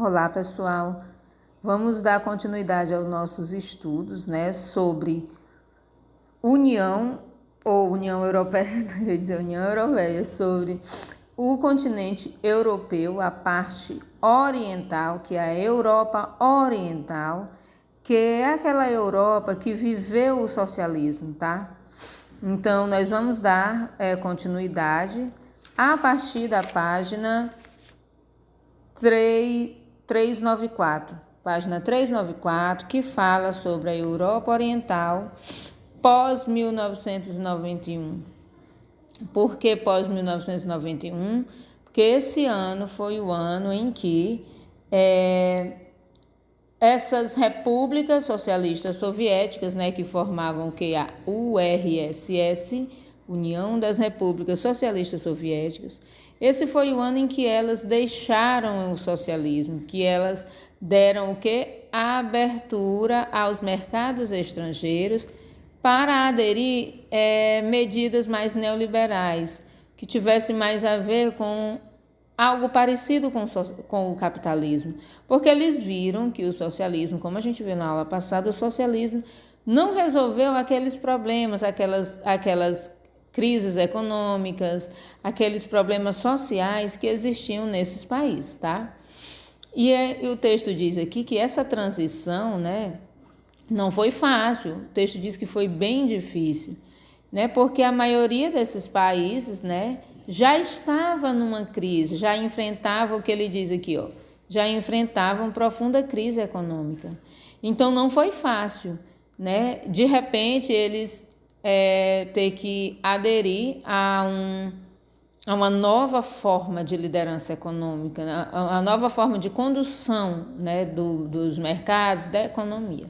Olá, pessoal. Vamos dar continuidade aos nossos estudos, né, sobre União Europeia, eu ia dizer União Europeia, sobre o continente europeu, a parte oriental, que é a Europa Oriental, que é aquela Europa que viveu o socialismo, tá? Então, nós vamos dar continuidade a partir da página 394, página 394, que fala sobre a Europa Oriental pós-1991. Por que pós-1991? Porque esse ano foi o ano em que essas repúblicas socialistas soviéticas, né, que formavam a URSS, União das Repúblicas Socialistas Soviéticas, esse foi o ano em que elas deixaram o socialismo, que elas deram a abertura aos mercados estrangeiros para aderir medidas mais neoliberais, que tivessem mais a ver com algo parecido com o capitalismo, porque eles viram que o socialismo, como a gente viu na aula passada, o socialismo não resolveu aqueles problemas, aquelas crises econômicas, aqueles problemas sociais que existiam nesses países, tá? E o texto diz aqui que essa transição, né, não foi fácil. O texto diz que foi bem difícil, né, porque a maioria desses países, né, já estava numa crise, já enfrentava o que ele diz aqui, ó, já enfrentavam profunda crise econômica. Então não foi fácil, né? De repente eles ter que aderir a uma nova forma de liderança econômica, a nova forma de condução, né, dos mercados, da economia.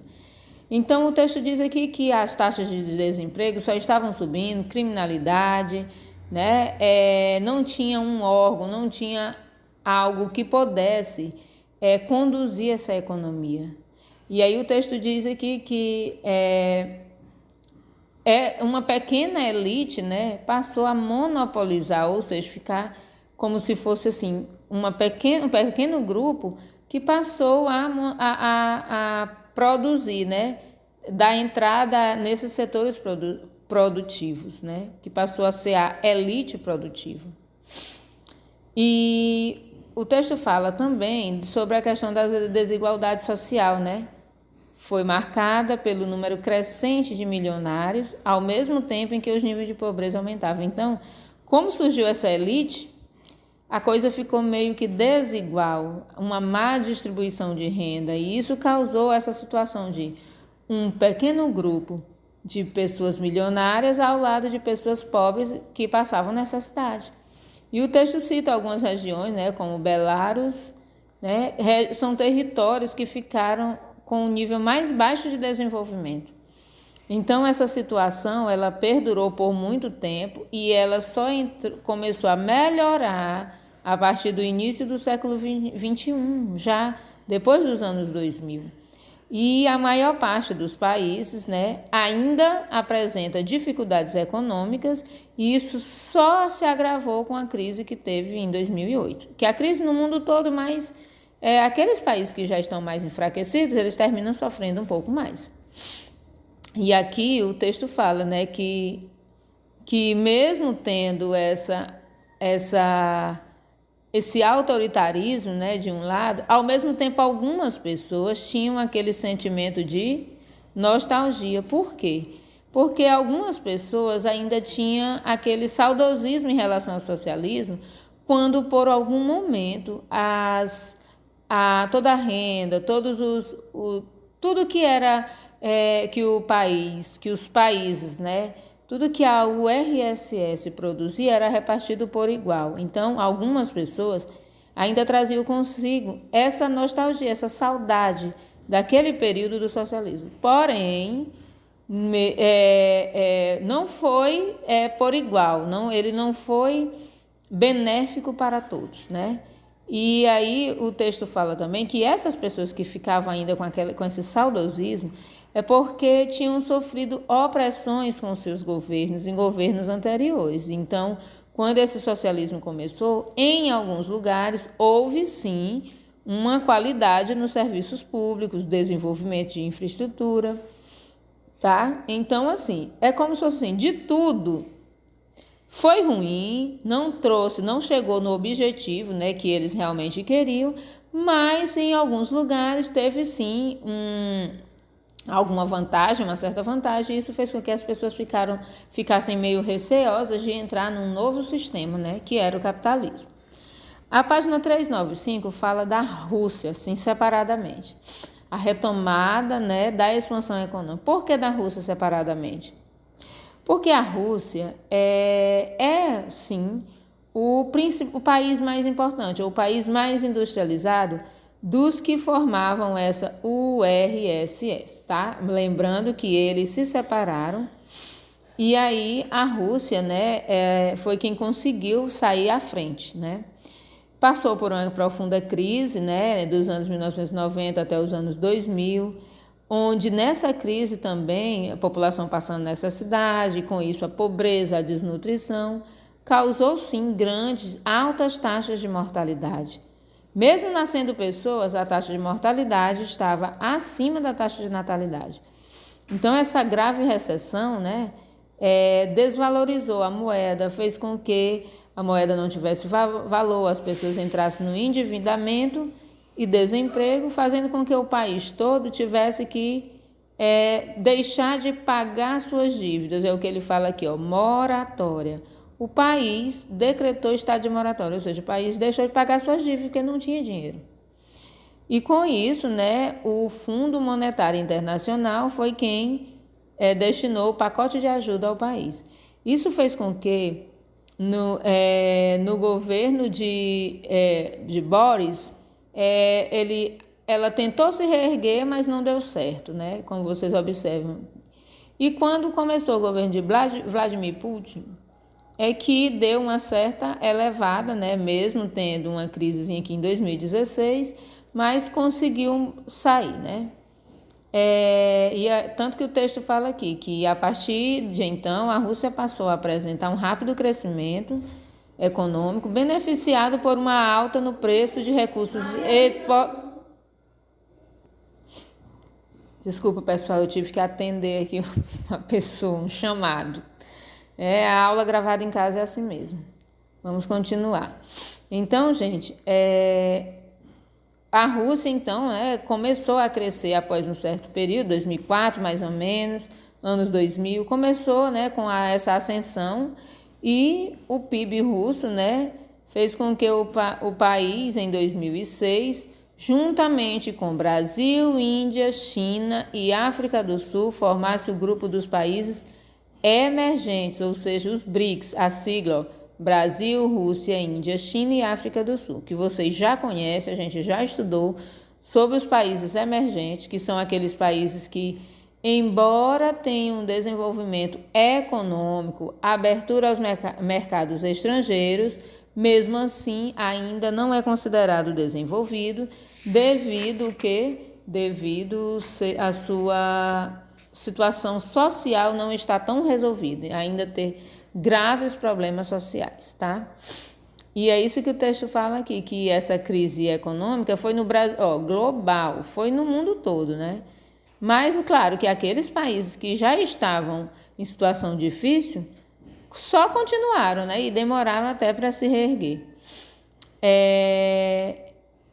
Então o texto diz aqui que as taxas de desemprego só estavam subindo, criminalidade, né, não tinha um órgão, não tinha algo que pudesse conduzir essa economia. E aí o texto diz aqui que uma pequena elite, né, passou a monopolizar, ou seja, ficar como se fosse assim, um pequeno grupo que passou a produzir, né, dar entrada nesses setores produtivos, né, que passou a ser a elite produtiva. E o texto fala também sobre a questão da desigualdade social, né? Foi marcada pelo número crescente de milionários, ao mesmo tempo em que os níveis de pobreza aumentavam. Então, como surgiu essa elite, a coisa ficou meio que desigual, uma má distribuição de renda, e isso causou essa situação de um pequeno grupo de pessoas milionárias ao lado de pessoas pobres que passavam necessidade. E o texto cita algumas regiões, né, como Belarus, né, são territórios que ficaram com um nível mais baixo de desenvolvimento. Então, essa situação ela perdurou por muito tempo e ela só começou a melhorar a partir do início do século XXI, já depois dos anos 2000. E a maior parte dos países, né, ainda apresenta dificuldades econômicas, e isso só se agravou com a crise que teve em 2008. Que a crise no mundo todo, mas aqueles países que já estão mais enfraquecidos, eles terminam sofrendo um pouco mais. E aqui o texto fala, né, que mesmo tendo esse autoritarismo, né, de um lado, ao mesmo tempo algumas pessoas tinham aquele sentimento de nostalgia. Por quê? Porque algumas pessoas ainda tinham aquele saudosismo em relação ao socialismo, quando por algum momento toda a renda, tudo que era que os países, né, tudo que a URSS produzia era repartido por igual. Então, algumas pessoas ainda traziam consigo essa nostalgia, essa saudade daquele período do socialismo. Porém, não foi por igual, ele não foi benéfico para todos, né? E aí o texto fala também que essas pessoas que ficavam ainda com esse saudosismo é porque tinham sofrido opressões com seus governos em governos anteriores. Então, quando esse socialismo começou, em alguns lugares houve sim uma qualidade nos serviços públicos, desenvolvimento de infraestrutura, tá? Então, assim, é como se fosse assim, de tudo foi ruim, não chegou no objetivo, né, que eles realmente queriam, mas em alguns lugares teve sim alguma vantagem, uma certa vantagem, e isso fez com que as pessoas ficassem meio receosas de entrar num novo sistema, né, que era o capitalismo. A página 395 fala da Rússia, assim, separadamente. A retomada, né, da expansão econômica. Por que da Rússia separadamente? Porque a Rússia sim, o país mais importante, ou o país mais industrializado dos que formavam essa URSS, tá? Lembrando que eles se separaram e aí a Rússia, né, foi quem conseguiu sair à frente, né? Passou por uma profunda crise, né, dos anos 1990 até os anos 2000, onde nessa crise também a população passando necessidade, com isso a pobreza, a desnutrição, causou sim altas taxas de mortalidade. Mesmo nascendo pessoas, a taxa de mortalidade estava acima da taxa de natalidade. Então essa grave recessão, né, desvalorizou a moeda, fez com que a moeda não tivesse valor, as pessoas entrassem no endividamento e desemprego, fazendo com que o país todo tivesse que deixar de pagar suas dívidas. É o que ele fala aqui, ó, moratória. O país decretou estado de moratória, ou seja, o país deixou de pagar suas dívidas porque não tinha dinheiro. E com isso, né, o Fundo Monetário Internacional foi quem destinou o pacote de ajuda ao país. Isso fez com que no governo de Boris, ela tentou se reerguer, mas não deu certo, né? Como vocês observam. E quando começou o governo de Vladimir Putin, é que deu uma certa elevada, né? Mesmo tendo uma crisezinha aqui em 2016, mas conseguiu sair, né? Tanto que o texto fala aqui que a partir de então a Rússia passou a apresentar um rápido crescimento econômico, beneficiado por uma alta no preço de recursos Desculpa, pessoal, eu tive que atender aqui uma pessoa, um chamado. A aula gravada em casa é assim mesmo. Vamos continuar. Então, gente, a Rússia, então, começou a crescer após um certo período, 2004 mais ou menos, anos 2000, começou, né, com essa ascensão, e o PIB russo, né, fez com que o país, em 2006, juntamente com Brasil, Índia, China e África do Sul, formasse o grupo dos países emergentes, ou seja, os BRICS, a sigla Brasil, Rússia, Índia, China e África do Sul, que vocês já conhecem, a gente já estudou sobre os países emergentes, que são aqueles países que, embora tenham um desenvolvimento econômico, abertura aos mercados estrangeiros, mesmo assim ainda não é considerado desenvolvido, devido a sua situação social não está tão resolvida, ainda ter graves problemas sociais, tá? E é isso que o texto fala aqui, que essa crise econômica foi no Brasil, global, foi no mundo todo, né? Mas, claro, que aqueles países que já estavam em situação difícil só continuaram, né? E demoraram até para se reerguer.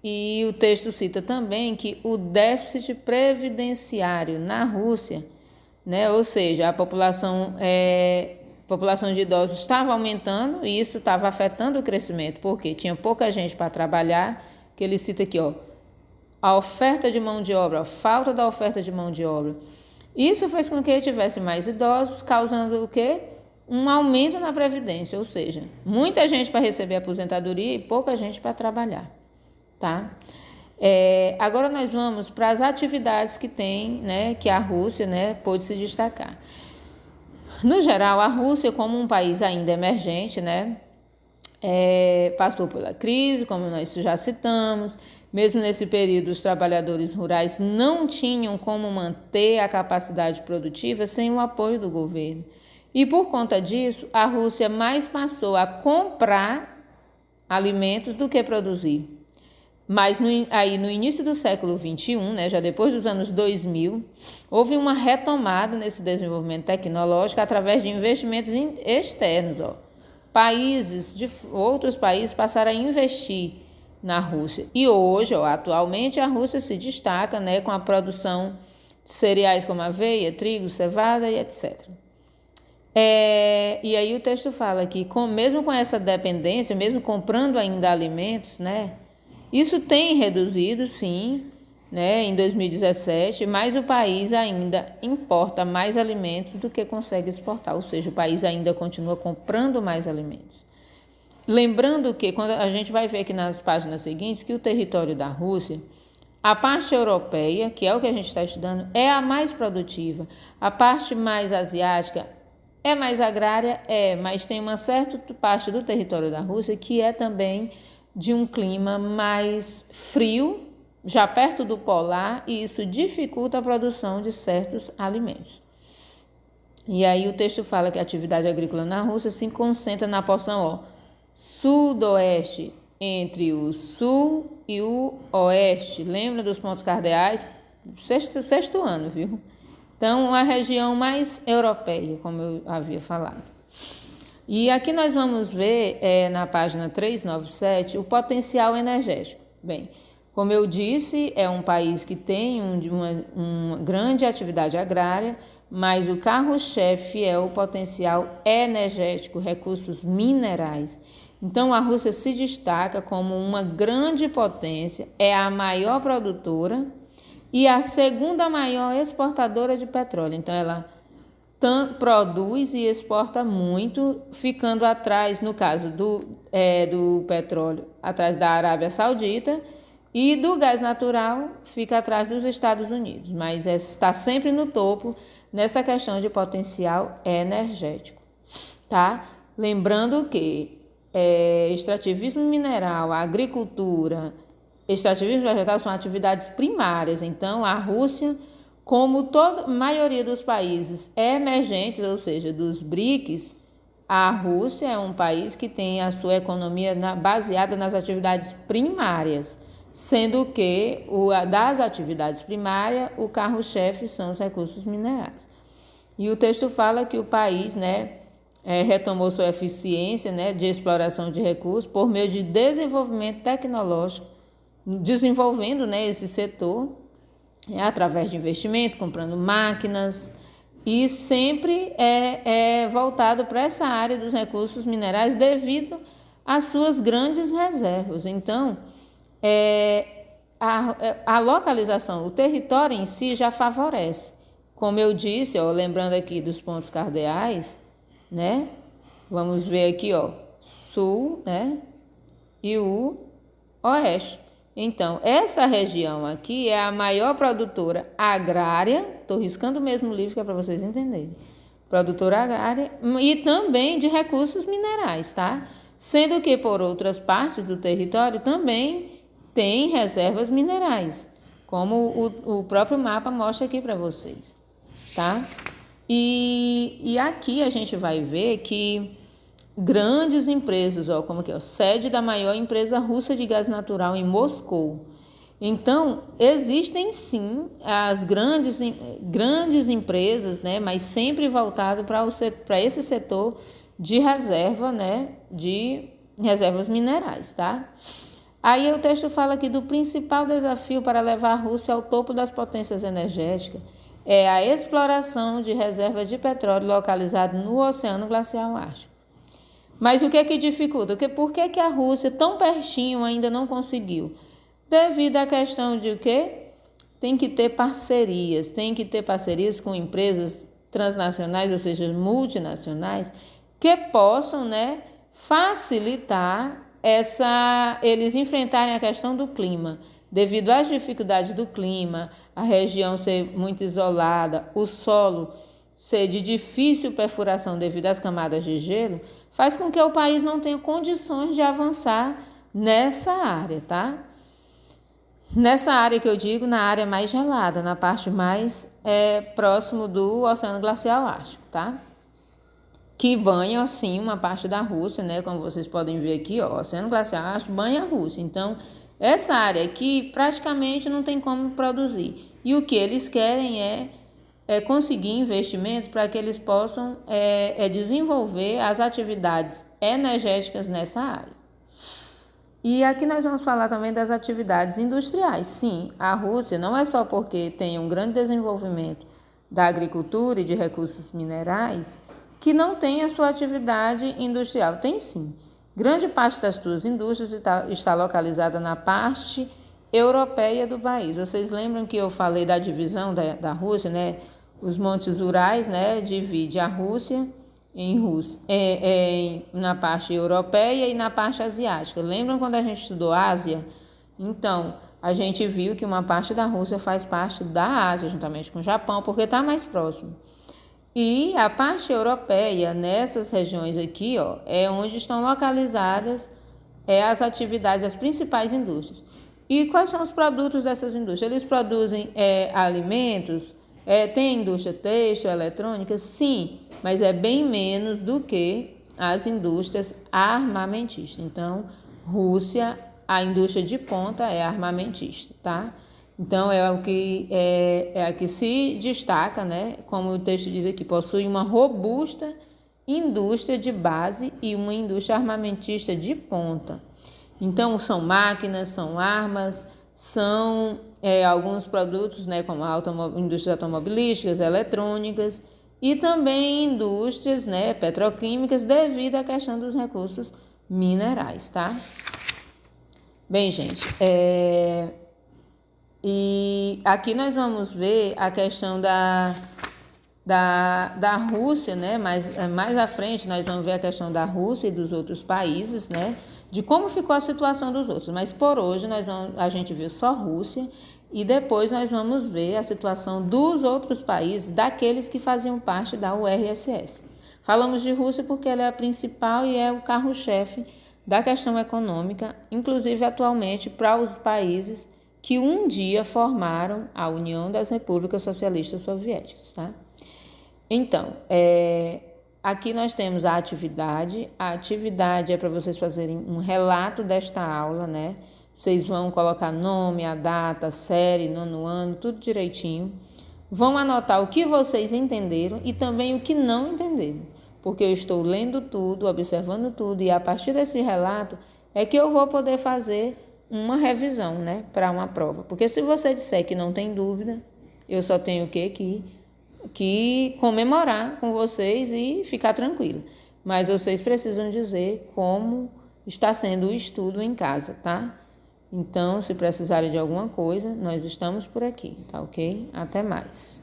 E o texto cita também que o déficit previdenciário na Rússia, né? Ou seja, a população de idosos estava aumentando e isso estava afetando o crescimento, porque tinha pouca gente para trabalhar, que ele cita aqui, ó, a oferta de mão de obra, a falta da oferta de mão de obra. Isso fez com que tivesse mais idosos, causando o quê? Um aumento na previdência, ou seja, muita gente para receber aposentadoria e pouca gente para trabalhar, tá? Agora nós vamos para as atividades que tem, né, que a Rússia, né, pôde se destacar. No geral, a Rússia, como um país ainda emergente, né, passou pela crise, como nós já citamos. Mesmo nesse período, os trabalhadores rurais não tinham como manter a capacidade produtiva sem o apoio do governo. E por conta disso, a Rússia mais passou a comprar alimentos do que produzir. Mas aí no início do século XXI, né, já depois dos anos 2000, houve uma retomada nesse desenvolvimento tecnológico através de investimentos externos. Outros países passaram a investir na Rússia. E hoje, atualmente, a Rússia se destaca, né, com a produção de cereais como aveia, trigo, cevada e etc. E aí o texto fala que mesmo com essa dependência, mesmo comprando ainda alimentos, né, isso tem reduzido, sim, né, em 2017, mas o país ainda importa mais alimentos do que consegue exportar, ou seja, o país ainda continua comprando mais alimentos. Lembrando que, quando a gente vai ver aqui nas páginas seguintes, que o território da Rússia, a parte europeia, que é o que a gente está estudando, é a mais produtiva. A parte mais asiática é mais agrária, mas tem uma certa parte do território da Rússia que é também de um clima mais frio, já perto do polar, e isso dificulta a produção de certos alimentos. E aí o texto fala que a atividade agrícola na Rússia se concentra na porção sudoeste, entre o sul e o oeste. Lembra dos pontos cardeais? Sexto ano, viu? Então, a região mais europeia, como eu havia falado. E aqui nós vamos ver, na página 397, o potencial energético. Bem, como eu disse, é um país que tem uma grande atividade agrária, mas o carro-chefe é o potencial energético, recursos minerais. Então, a Rússia se destaca como uma grande potência, é a maior produtora e a segunda maior exportadora de petróleo. Então, ela produz e exporta muito, ficando atrás, no caso do petróleo, atrás da Arábia Saudita, e do gás natural fica atrás dos Estados Unidos, mas está sempre no topo nessa questão de potencial energético, tá? Lembrando que extrativismo mineral, agricultura, extrativismo vegetal são atividades primárias. Então, a Rússia, como a maioria dos países emergentes, ou seja, dos BRICS, a Rússia é um país que tem a sua economia baseada nas atividades primárias, sendo que das atividades primárias, o carro-chefe são os recursos minerais. E o texto fala que o país, retomou sua eficiência, de exploração de recursos por meio de desenvolvimento tecnológico, desenvolvendo, esse setor através de investimento, comprando máquinas, e sempre é voltado para essa área dos recursos minerais devido às suas grandes reservas. Então, a localização, o território em si já favorece. Como eu disse, lembrando aqui dos pontos cardeais, vamos ver aqui, sul, e o oeste. Então, essa região aqui é a maior produtora agrária, estou riscando o mesmo livro que é para vocês entenderem, produtora agrária e também de recursos minerais, tá? Sendo que por outras partes do território também tem reservas minerais, como o próprio mapa mostra aqui para vocês, tá? E aqui a gente vai ver que grandes empresas, como aqui, sede da maior empresa russa de gás natural em Moscou. Então, existem sim as grandes empresas, mas sempre voltado para esse setor de reserva, de reservas minerais, tá? Aí o texto fala aqui do principal desafio para levar a Rússia ao topo das potências energéticas é a exploração de reservas de petróleo localizado no Oceano Glacial Ártico. Mas o que é que dificulta? Por que a Rússia, tão pertinho, ainda não conseguiu? Devido à questão de o quê? Tem que ter parcerias com empresas transnacionais, ou seja, multinacionais, que possam, facilitar eles enfrentarem a questão do clima. Devido às dificuldades do clima, a região ser muito isolada, o solo ser de difícil perfuração devido às camadas de gelo, faz com que o país não tenha condições de avançar nessa área, tá? Nessa área que eu digo, na área mais gelada, na parte mais próximo do Oceano Glacial Ártico, tá? Que banha, assim, uma parte da Rússia, como vocês podem ver aqui, o Oceano Glacial Ártico banha a Rússia. Então, Essa área aqui praticamente não tem como produzir. E o que eles querem é conseguir investimentos para que eles possam desenvolver as atividades energéticas nessa área. E aqui nós vamos falar também das atividades industriais. Sim, a Rússia não é só porque tem um grande desenvolvimento da agricultura e de recursos minerais que não tem a sua atividade industrial. Tem sim. Grande parte das suas indústrias está localizada na parte europeia do país. Vocês lembram que eu falei da divisão da Rússia, né? Os Montes Urais, né, divide a Rússia na parte europeia e na parte asiática. Lembram quando a gente estudou Ásia? Então, a gente viu que uma parte da Rússia faz parte da Ásia, juntamente com o Japão, porque está mais próximo. E a parte europeia, nessas regiões aqui, ó, é onde estão localizadas as atividades, as principais indústrias. E quais são os produtos dessas indústrias? Eles produzem alimentos, tem indústria têxtil, eletrônica? Sim, mas é bem menos do que as indústrias armamentistas. Então, Rússia, a indústria de ponta é armamentista, tá? Então, é a que se destaca, né? Como o texto diz aqui, possui uma robusta indústria de base e uma indústria armamentista de ponta. Então, são máquinas, são armas, são alguns produtos, né, como indústrias automobilísticas, eletrônicas e também indústrias, né, petroquímicas devido à questão dos recursos minerais, tá? Bem, gente, e aqui nós vamos ver a questão da Rússia, né? Mais à frente nós vamos ver a questão da Rússia e dos outros países, né? De como ficou a situação dos outros. Mas por hoje a gente viu só Rússia e depois nós vamos ver a situação dos outros países, daqueles que faziam parte da URSS. Falamos de Rússia porque ela é a principal e é o carro-chefe da questão econômica, inclusive atualmente para os países que um dia formaram a União das Repúblicas Socialistas Soviéticas, tá? Então, aqui nós temos a atividade. A atividade é para vocês fazerem um relato desta aula, né? Vocês vão colocar nome, a data, a série, nono ano, tudo direitinho. Vão anotar o que vocês entenderam e também o que não entenderam, porque eu estou lendo tudo, observando tudo e a partir desse relato é que eu vou poder fazer uma revisão, né, para uma prova. Porque se você disser que não tem dúvida, eu só tenho o quê? Que comemorar com vocês e ficar tranquilo. Mas vocês precisam dizer como está sendo o estudo em casa, tá? Então, se precisarem de alguma coisa, nós estamos por aqui, tá ok? Até mais.